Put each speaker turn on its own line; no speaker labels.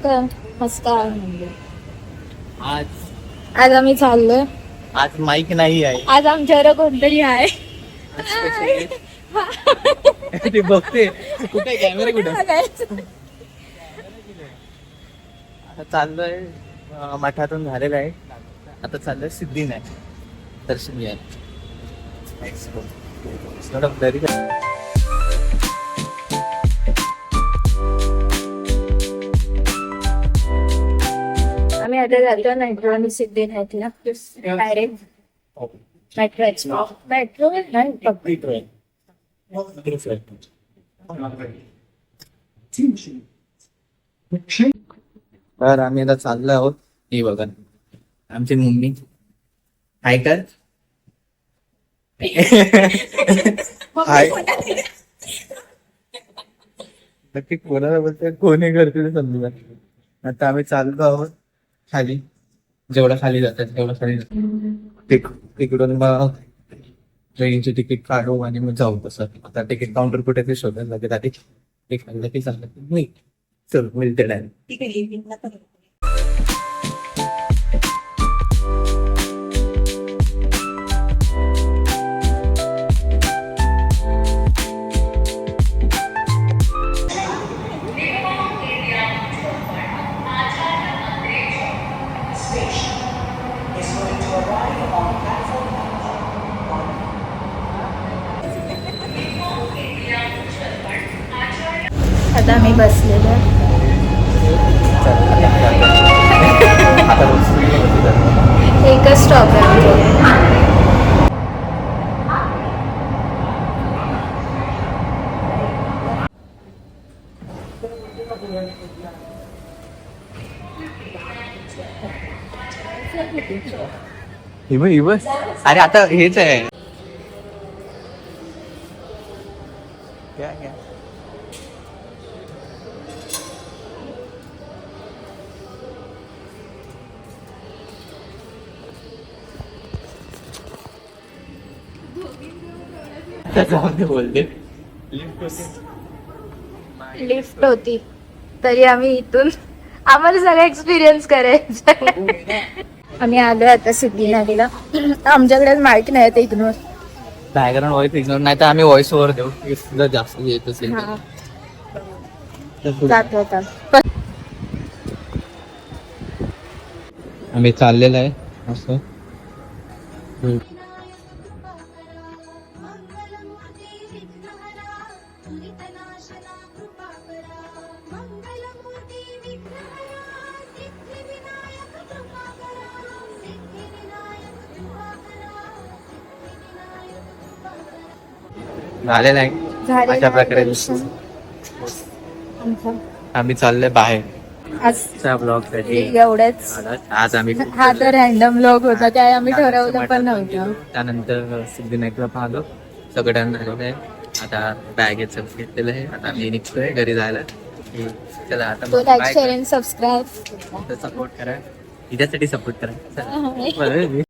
नमस्कार.
आज
आज आम्ही चाललोय.
आज माईक नाही आहे.
आज आमच्यावर कोणतरी आहे.
ते बघते कुठे कॅमेरा कुठे. आता चाललोय मठातून झालेलं आहे. आता चाललोय सिद्धिविनायक दर्शन घ्यायला.
आम्ही आता जातो मेट्रो आणि सिद्धिविनायकला डायरेक्ट. मेट्रो नाही
तर आम्ही आता चाललो आहोत. ही बघा आमची मम्मी हाय कर. हाय नक्की कोणाला बोलतोय कोणी करते समजू. आता आम्ही चाललो आहोत खाली. जेवढा खाली जातात तेवढा खाली तिकडून मग ट्रेनचे तिकीट काढू आणि मग जाऊ. तसं आता तिकीट काउंटर कुठे ते शोधायला लागेल. आधी ते खाल्लं की चाललं नाही. चल मिळते डायरेक्ट.
आता आम्ही बसलेलो. एकच स्टॉप आहे.
अरे आता हेच आहे. बोलते
लिफ्ट होती तरी आम्ही इथून आम्हाला सगळं एक्सपिरियन्स करायचं. आम्ही आलो आता सिद्धिविनायकला. आमच्याकडे माहिती नाही ते इग्नोर.
बॅकग्राऊंड व्हॉइस इग्नोर नाही तर आम्ही व्हॉइस ओव्हर देऊ. जर जास्त येत असेल
जात होता.
आम्ही चाललेलं आहे असं. झालेलं आहे अशा प्रकारे. आम्ही चाललोय बाहेर आजच्या ब्लॉग साठी.
एवढंच.
आज आम्ही
हा तर रॅन्डम ब्लॉग होता. त्या आम्ही ठरवलं पण नव्हतं.
त्यानंतर सिद्धिविनायकला पाहलो. सगळं झालेलं आहे. आता बॅगेचं घेतलेलं आहे. आता आम्ही निघतोय घरी जायला. चला आता
लाईक शेअर आणि सबस्क्राईब
सपोर्ट करा. हिच्यासाठी सपोर्ट करा.